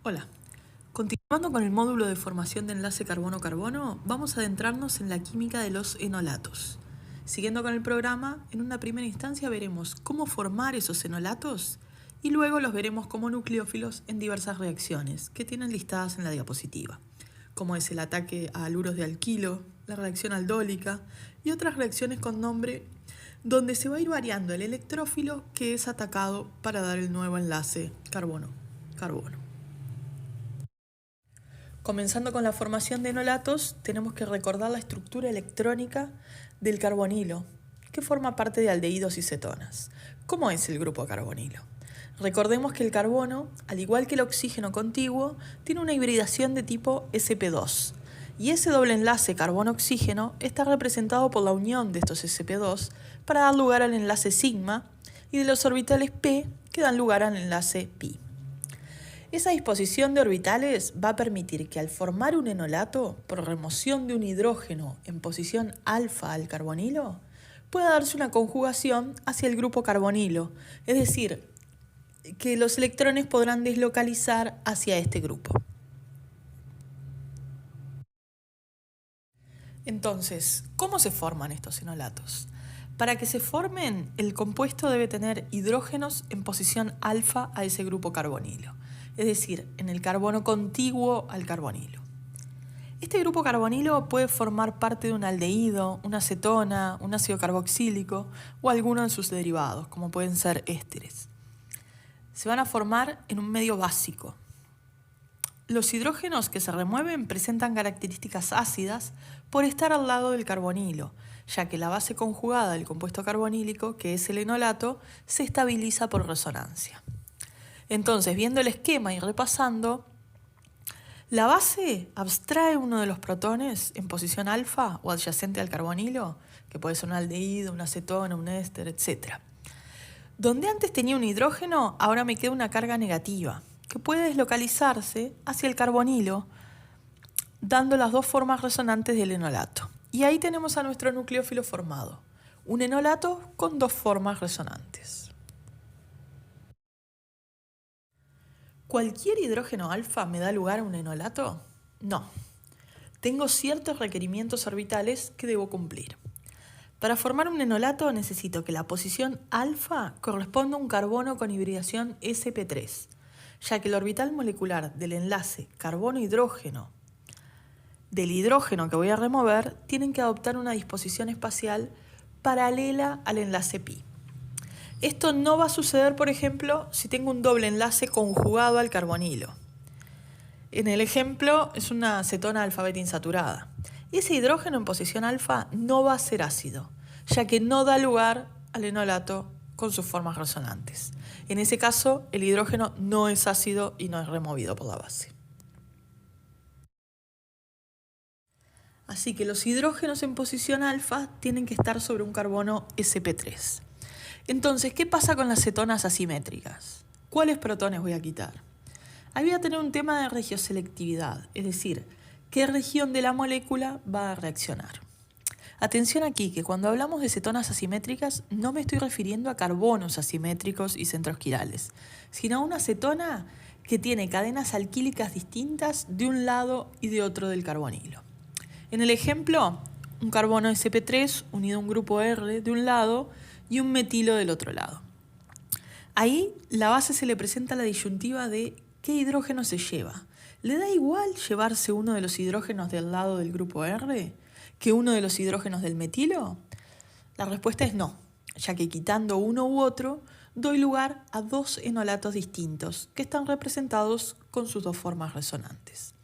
Hola, continuando con el módulo de formación de enlace carbono-carbono, vamos a adentrarnos en la química de los enolatos. Siguiendo con el programa, en una primera instancia veremos cómo formar esos enolatos y luego los veremos como nucleófilos en diversas reacciones que tienen listadas en la diapositiva, como es el ataque a haluros de alquilo, la reacción aldólica y otras reacciones con nombre donde se va a ir variando el electrófilo que es atacado para dar el nuevo enlace carbono-carbono. Comenzando con la formación de enolatos, tenemos que recordar la estructura electrónica del carbonilo, que forma parte de aldehídos y cetonas. ¿Cómo es el grupo carbonilo? Recordemos que el carbono, al igual que el oxígeno contiguo, tiene una hibridación de tipo sp2. Y ese doble enlace carbono-oxígeno está representado por la unión de estos sp2 para dar lugar al enlace sigma y de los orbitales p que dan lugar al enlace pi. Esa disposición de orbitales va a permitir que al formar un enolato, por remoción de un hidrógeno en posición alfa al carbonilo, pueda darse una conjugación hacia el grupo carbonilo, es decir, que los electrones podrán deslocalizar hacia este grupo. Entonces, ¿cómo se forman estos enolatos? Para que se formen, el compuesto debe tener hidrógenos en posición alfa a ese grupo carbonilo, es decir, en el carbono contiguo al carbonilo. Este grupo carbonilo puede formar parte de un aldehído, una acetona, un ácido carboxílico o alguno de sus derivados, como pueden ser ésteres. Se van a formar en un medio básico. Los hidrógenos que se remueven presentan características ácidas por estar al lado del carbonilo, ya que la base conjugada del compuesto carbonílico, que es el enolato, se estabiliza por resonancia. Entonces, viendo el esquema y repasando, la base abstrae uno de los protones en posición alfa o adyacente al carbonilo, que puede ser un aldehído, una acetona, un éster, etc. Donde antes tenía un hidrógeno, ahora me queda una carga negativa, que puede deslocalizarse hacia el carbonilo, dando las dos formas resonantes del enolato. Y ahí tenemos a nuestro nucleófilo formado, un enolato con dos formas resonantes. ¿Cualquier hidrógeno alfa me da lugar a un enolato? No. Tengo ciertos requerimientos orbitales que debo cumplir. Para formar un enolato necesito que la posición alfa corresponda a un carbono con hibridación sp3, ya que el orbital molecular del enlace carbono-hidrógeno del hidrógeno que voy a remover tienen que adoptar una disposición espacial paralela al enlace pi. Esto no va a suceder, por ejemplo, si tengo un doble enlace conjugado al carbonilo. En el ejemplo es una acetona alfa-beta insaturada. Ese hidrógeno en posición alfa no va a ser ácido, ya que no da lugar al enolato con sus formas resonantes. En ese caso, el hidrógeno no es ácido y no es removido por la base. Así que los hidrógenos en posición alfa tienen que estar sobre un carbono sp3. Entonces, ¿qué pasa con las cetonas asimétricas? ¿Cuáles protones voy a quitar? Ahí voy a tener un tema de regioselectividad, es decir, qué región de la molécula va a reaccionar. Atención aquí, que cuando hablamos de cetonas asimétricas no me estoy refiriendo a carbonos asimétricos y centros quirales, sino a una cetona que tiene cadenas alquílicas distintas de un lado y de otro del carbonilo. En el ejemplo, un carbono sp3 unido a un grupo R de un lado y un metilo del otro lado. Ahí la base se le presenta la disyuntiva de qué hidrógeno se lleva. ¿Le da igual llevarse uno de los hidrógenos del lado del grupo R que uno de los hidrógenos del metilo? La respuesta es no, ya que quitando uno u otro, doy lugar a dos enolatos distintos que están representados con sus dos formas resonantes.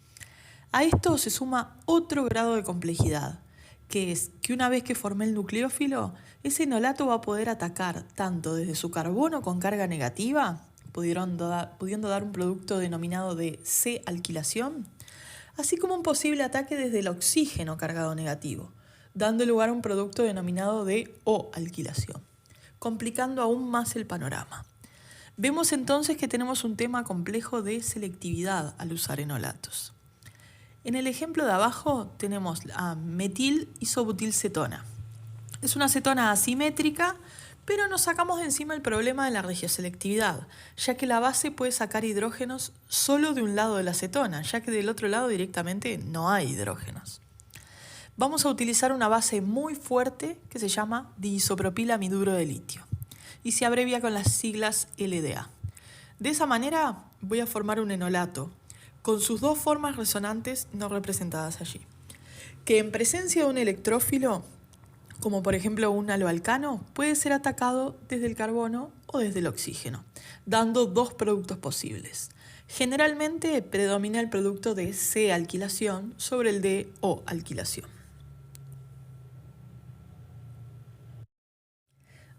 A esto se suma otro grado de complejidad, que es que una vez que formé el nucleófilo, ese enolato va a poder atacar tanto desde su carbono con carga negativa, pudiendo dar un producto denominado de C-alquilación, así como un posible ataque desde el oxígeno cargado negativo, dando lugar a un producto denominado de O-alquilación, complicando aún más el panorama. Vemos entonces que tenemos un tema complejo de selectividad al usar enolatos. En el ejemplo de abajo tenemos a metil isobutilcetona. Es una acetona asimétrica, Pero nos sacamos de encima el problema de la regioselectividad, ya que la base puede sacar hidrógenos solo de un lado de la cetona, ya que del otro lado directamente no hay hidrógenos. Vamos a utilizar una base muy fuerte que se llama diisopropilamiduro de litio y se abrevia con las siglas LDA. De esa manera voy a formar un enolato con sus dos formas resonantes no representadas allí, que en presencia de un electrófilo, como por ejemplo un aloalcano, puede ser atacado desde el carbono o desde el oxígeno, dando dos productos posibles. Generalmente predomina el producto de C-alquilación sobre el de O-alquilación.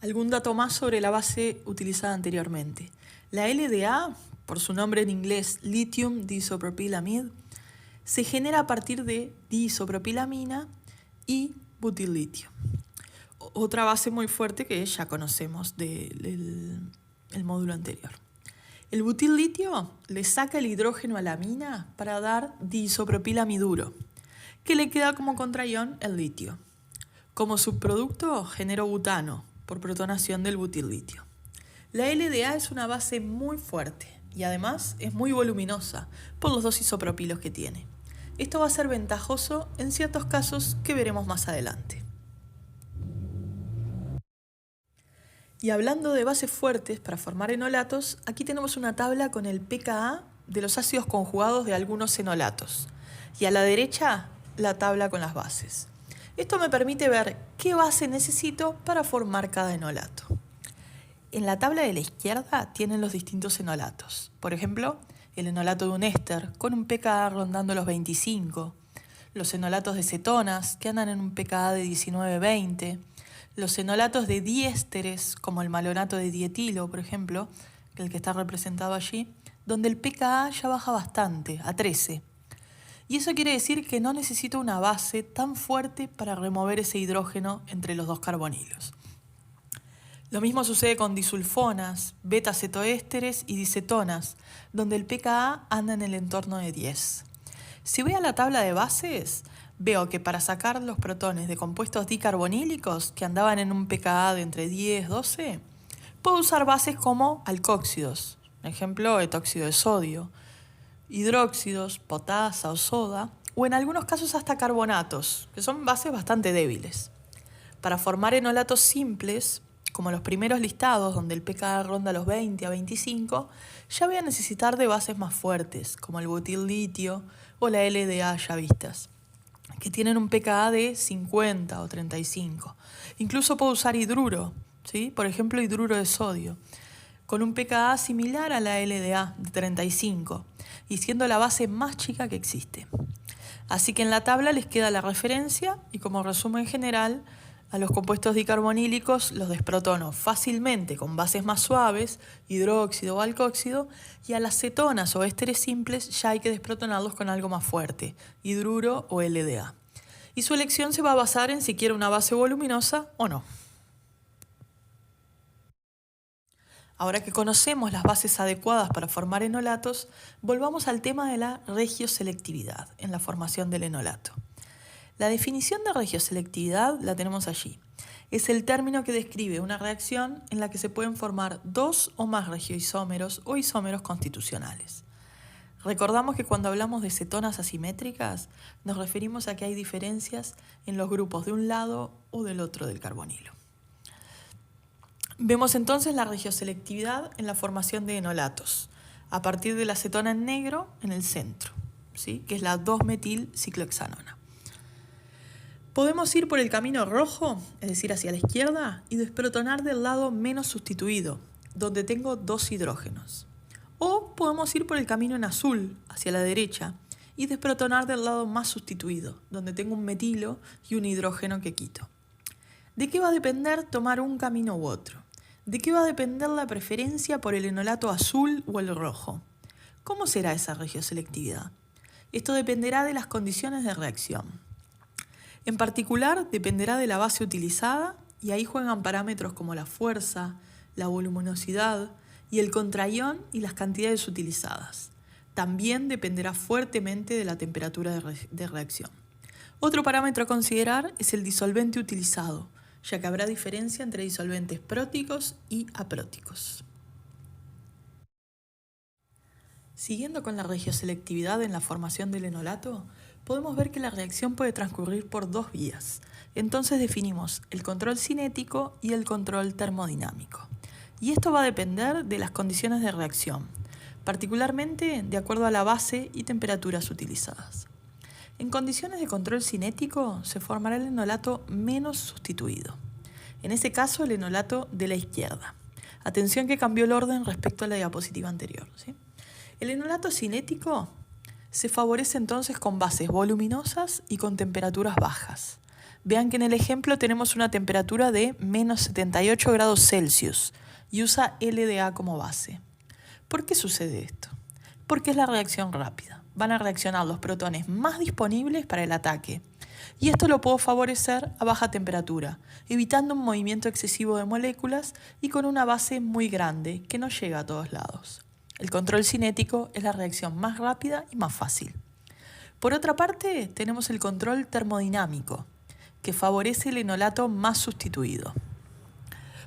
Algún dato más sobre la base utilizada anteriormente. La LDA, por su nombre en inglés lithium diisopropilamide, se genera a partir de diisopropilamina y butilitio. Otra base muy fuerte que ya conocemos del módulo anterior. El butilitio le saca el hidrógeno a la amina para dar diisopropilamiduro, que le queda como contraión el litio. Como subproducto generó butano por protonación del butilitio. La LDA es una base muy fuerte y además es muy voluminosa por los dos isopropilos que tiene. Esto va a ser ventajoso en ciertos casos que veremos más adelante. Y hablando de bases fuertes para formar enolatos, aquí tenemos una tabla con el pKa de los ácidos conjugados de algunos enolatos. Y a la derecha, la tabla con las bases. Esto me permite ver qué base necesito para formar cada enolato. En la tabla de la izquierda tienen los distintos enolatos. Por ejemplo, el enolato de un éster con un pKa rondando los 25, los enolatos de cetonas que andan en un pKa de 19-20, los enolatos de diésteres, como el malonato de dietilo, por ejemplo, el que está representado allí, donde el pKa ya baja bastante, a 13. Y eso quiere decir que no necesito una base tan fuerte para remover ese hidrógeno entre los dos carbonilos. Lo mismo sucede con disulfonas, beta-cetoésteres y dicetonas, donde el pKa anda en el entorno de 10. Si voy a la tabla de bases, veo que para sacar los protones de compuestos dicarbonílicos que andaban en un pKa de entre 10 y 12, puedo usar bases como alcóxidos, por ejemplo, etóxido de sodio, hidróxidos, potasa o soda, o en algunos casos hasta carbonatos, que son bases bastante débiles. Para formar enolatos simples, como los primeros listados, donde el pKa ronda los 20 a 25, ya voy a necesitar de bases más fuertes, como el butil-litio o la LDA ya vistas, que tienen un pKa de 50 o 35. Incluso puedo usar hidruro, ¿sí? Por ejemplo, hidruro de sodio, con un pKa similar a la LDA de 35, y siendo la base más chica que existe. Así que en la tabla les queda la referencia y como resumen general, a los compuestos dicarbonílicos los desprotono fácilmente con bases más suaves, hidróxido o alcóxido, y a las cetonas o ésteres simples ya hay que desprotonarlos con algo más fuerte, hidruro o LDA. Y su elección se va a basar en si quiere una base voluminosa o no. Ahora que conocemos las bases adecuadas para formar enolatos, volvamos al tema de la regioselectividad en la formación del enolato. La definición de regioselectividad la tenemos allí. Es el término que describe una reacción en la que se pueden formar dos o más regioisómeros o isómeros constitucionales. Recordamos que cuando hablamos de cetonas asimétricas nos referimos a que hay diferencias en los grupos de un lado o del otro del carbonilo. Vemos entonces la regioselectividad en la formación de enolatos, a partir de la cetona en negro en el centro, ¿sí? Que es la 2-metilciclohexanona. Podemos ir por el camino rojo, es decir, hacia la izquierda, y desprotonar del lado menos sustituido, donde tengo dos hidrógenos. O podemos ir por el camino en azul, hacia la derecha, y desprotonar del lado más sustituido, donde tengo un metilo y un hidrógeno que quito. ¿De qué va a depender tomar un camino u otro? ¿De qué va a depender la preferencia por el enolato azul o el rojo? ¿Cómo será esa regioselectividad? Esto dependerá de las condiciones de reacción. En particular, dependerá de la base utilizada y ahí juegan parámetros como la fuerza, la voluminosidad y el contraión y las cantidades utilizadas. También dependerá fuertemente de la temperatura de reacción. Otro parámetro a considerar es el disolvente utilizado, ya que habrá diferencia entre disolventes próticos y apróticos. Siguiendo con la regioselectividad en la formación del enolato, podemos ver que la reacción puede transcurrir por dos vías. Entonces definimos el control cinético y el control termodinámico. Y esto va a depender de las condiciones de reacción, particularmente de acuerdo a la base y temperaturas utilizadas. En condiciones de control cinético se formará el enolato menos sustituido. En ese caso, el enolato de la izquierda. Atención que cambió el orden respecto a la diapositiva anterior, ¿sí? El enolato cinético se favorece entonces con bases voluminosas y con temperaturas bajas. Vean que en el ejemplo tenemos una temperatura de menos 78 grados Celsius y usa LDA como base. ¿Por qué sucede esto? Porque es la reacción rápida. Van a reaccionar los protones más disponibles para el ataque. Y esto lo puedo favorecer a baja temperatura, evitando un movimiento excesivo de moléculas y con una base muy grande que no llega a todos lados. El control cinético es la reacción más rápida y más fácil. Por otra parte, tenemos el control termodinámico, que favorece el enolato más sustituido.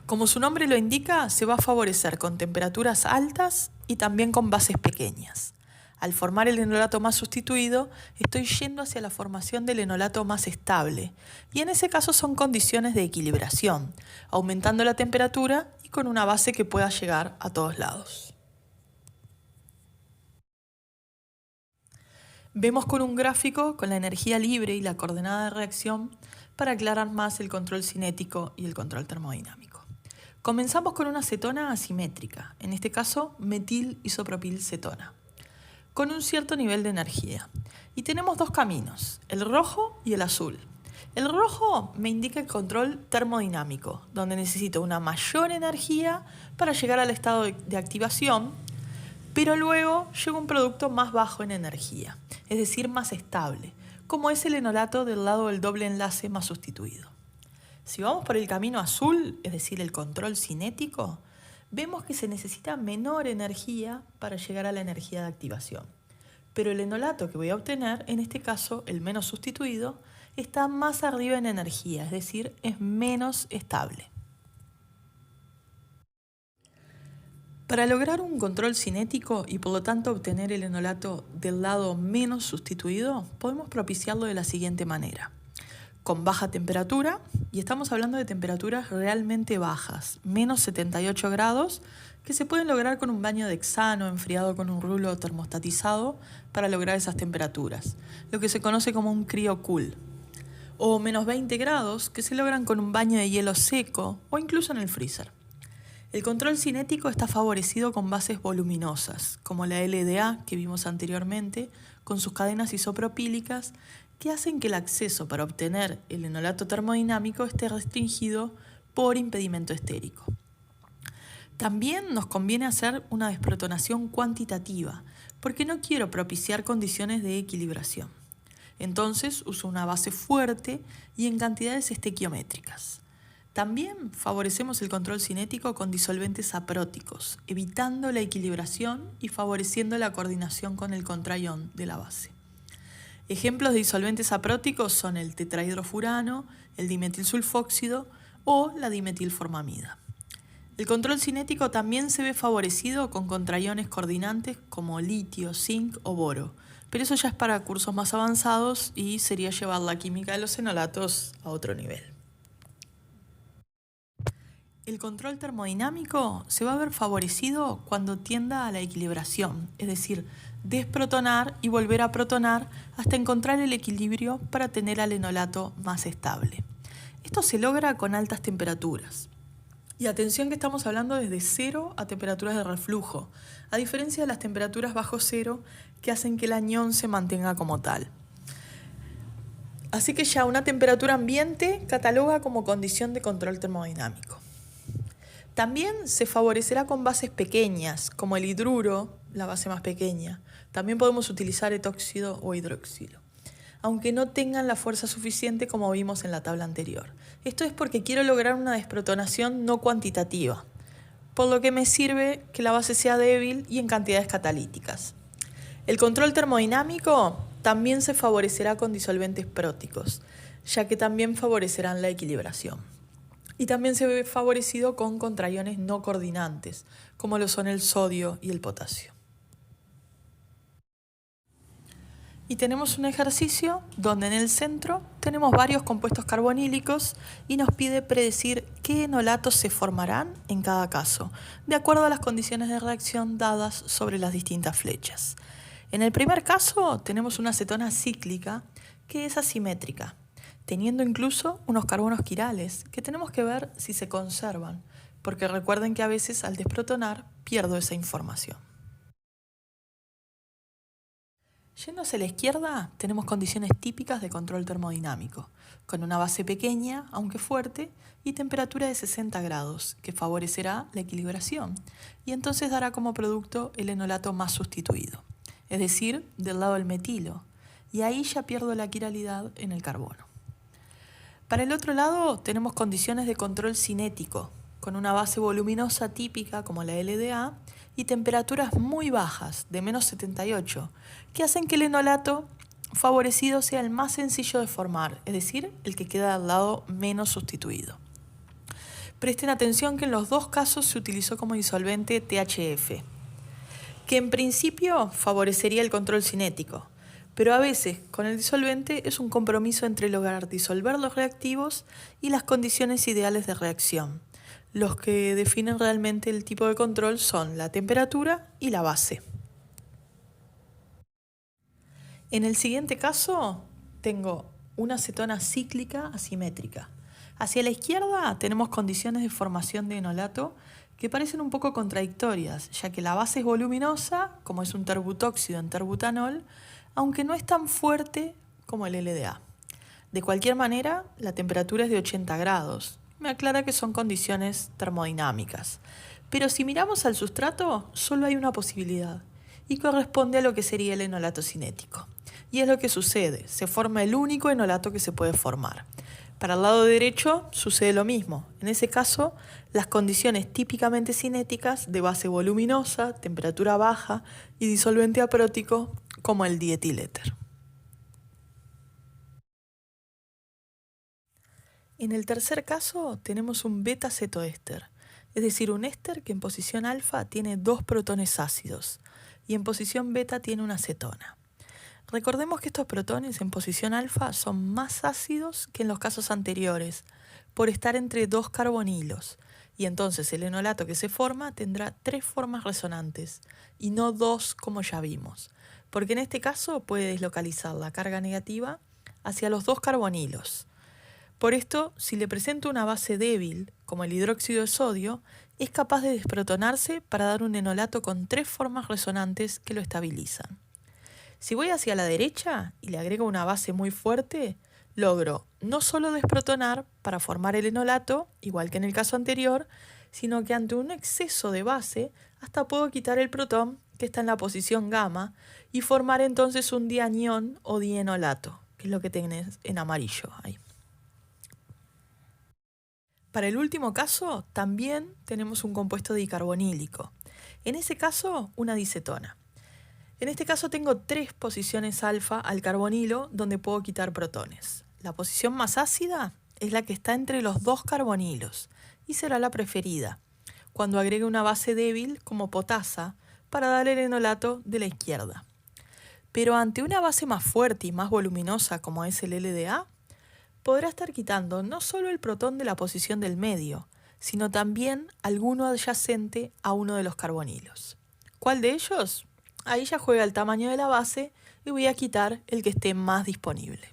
Como su nombre lo indica, se va a favorecer con temperaturas altas y también con bases pequeñas. Al formar el enolato más sustituido, estoy yendo hacia la formación del enolato más estable, y en ese caso son condiciones de equilibración, aumentando la temperatura y con una base que pueda llegar a todos lados. Vemos con un gráfico con la energía libre y la coordenada de reacción para aclarar más el control cinético y el control termodinámico. Comenzamos con una cetona asimétrica, en este caso metil isopropilcetona, con un cierto nivel de energía. Y tenemos dos caminos, el rojo y el azul. El rojo me indica el control termodinámico, donde necesito una mayor energía para llegar al estado de activación, pero luego llega un producto más bajo en energía, es decir, más estable, como es el enolato del lado del doble enlace más sustituido. Si vamos por el camino azul, es decir, el control cinético, vemos que se necesita menor energía para llegar a la energía de activación. Pero el enolato que voy a obtener, en este caso el menos sustituido, está más arriba en energía, es decir, es menos estable. Para lograr un control cinético y por lo tanto obtener el enolato del lado menos sustituido, podemos propiciarlo de la siguiente manera. Con baja temperatura, y estamos hablando de temperaturas realmente bajas, menos 78 grados, que se pueden lograr con un baño de hexano enfriado con un rulo termostatizado para lograr esas temperaturas, lo que se conoce como un cryo-cool. O menos 20 grados, que se logran con un baño de hielo seco o incluso en el freezer. El control cinético está favorecido con bases voluminosas, como la LDA que vimos anteriormente, con sus cadenas isopropílicas, que hacen que el acceso para obtener el enolato termodinámico esté restringido por impedimento estérico. También nos conviene hacer una desprotonación cuantitativa, porque no quiero propiciar condiciones de equilibración. Entonces uso una base fuerte y en cantidades estequiométricas. También favorecemos el control cinético con disolventes apróticos, evitando la equilibración y favoreciendo la coordinación con el contraión de la base. Ejemplos de disolventes apróticos son el tetrahidrofurano, el dimetilsulfóxido o la dimetilformamida. El control cinético también se ve favorecido con contraiones coordinantes como litio, zinc o boro, pero eso ya es para cursos más avanzados y sería llevar la química de los enolatos a otro nivel. El control termodinámico se va a ver favorecido cuando tienda a la equilibración, es decir, desprotonar y volver a protonar hasta encontrar el equilibrio para tener al enolato más estable. Esto se logra con altas temperaturas. Y atención que estamos hablando desde cero a temperaturas de reflujo, a diferencia de las temperaturas bajo cero que hacen que el anión se mantenga como tal. Así que ya una temperatura ambiente cataloga como condición de control termodinámico. También se favorecerá con bases pequeñas, como el hidruro, la base más pequeña. También podemos utilizar etóxido o hidroxilo, aunque no tengan la fuerza suficiente como vimos en la tabla anterior. Esto es porque quiero lograr una desprotonación no cuantitativa, por lo que me sirve que la base sea débil y en cantidades catalíticas. El control termodinámico también se favorecerá con disolventes próticos, ya que también favorecerán la equilibración. Y también se ve favorecido con contraiones no coordinantes, como lo son el sodio y el potasio. Y tenemos un ejercicio donde en el centro tenemos varios compuestos carbonílicos y nos pide predecir qué enolatos se formarán en cada caso, de acuerdo a las condiciones de reacción dadas sobre las distintas flechas. En el primer caso tenemos una acetona cíclica que es asimétrica, teniendo incluso unos carbonos quirales que tenemos que ver si se conservan, porque recuerden que a veces al desprotonar pierdo esa información. Yendo hacia la izquierda, tenemos condiciones típicas de control termodinámico, con una base pequeña, aunque fuerte, y temperatura de 60 grados, que favorecerá la equilibración, y entonces dará como producto el enolato más sustituido, es decir, del lado del metilo, y ahí ya pierdo la quiralidad en el carbono. Para el otro lado, tenemos condiciones de control cinético, con una base voluminosa típica como la LDA, y temperaturas muy bajas, de menos 78, que hacen que el enolato favorecido sea el más sencillo de formar, es decir, el que queda al lado menos sustituido. Presten atención que en los dos casos se utilizó como disolvente THF, que en principio favorecería el control cinético, pero a veces con el disolvente es un compromiso entre lograr disolver los reactivos y las condiciones ideales de reacción. Los que definen realmente el tipo de control son la temperatura y la base. En el siguiente caso tengo una acetona cíclica asimétrica. Hacia la izquierda tenemos condiciones de formación de enolato que parecen un poco contradictorias, ya que la base es voluminosa, como es un terbutóxido en terbutanol, aunque no es tan fuerte como el LDA. De cualquier manera, la temperatura es de 80 grados. Me aclara que son condiciones termodinámicas. Pero si miramos al sustrato, solo hay una posibilidad, y corresponde a lo que sería el enolato cinético. Y es lo que sucede, se forma el único enolato que se puede formar. Para el lado derecho sucede lo mismo. En ese caso, las condiciones típicamente cinéticas de base voluminosa, temperatura baja y disolvente aprótico como el dietiléter. En el tercer caso tenemos un beta-cetoéster, es decir, un éster que en posición alfa tiene 2 protones ácidos y en posición beta tiene una acetona. Recordemos que estos protones en posición alfa son más ácidos que en los casos anteriores, por estar entre 2 carbonilos, y entonces el enolato que se forma tendrá 3 formas resonantes, y no 2 como ya vimos, porque en este caso puede deslocalizar la carga negativa hacia los 2 carbonilos. Por esto, si le presento una base débil, como el hidróxido de sodio, es capaz de desprotonarse para dar un enolato con 3 formas resonantes que lo estabilizan. Si voy hacia la derecha y le agrego una base muy fuerte, logro no solo desprotonar para formar el enolato, igual que en el caso anterior, sino que ante un exceso de base hasta puedo quitar el protón que está en la posición gamma y formar entonces un dianión o dienolato, que es lo que tenés en amarillo ahí. Para el último caso, también tenemos un compuesto dicarbonílico. En ese caso, una dicetona. En este caso tengo 3 posiciones alfa al carbonilo donde puedo quitar protones. La posición más ácida es la que está entre los 2 carbonilos y será la preferida, cuando agregue una base débil como potasa para dar el enolato de la izquierda. Pero ante una base más fuerte y más voluminosa como es el LDA, podrá estar quitando no solo el protón de la posición del medio, sino también alguno adyacente a uno de los carbonilos. ¿Cuál de ellos? Ahí ya juega el tamaño de la base y voy a quitar el que esté más disponible.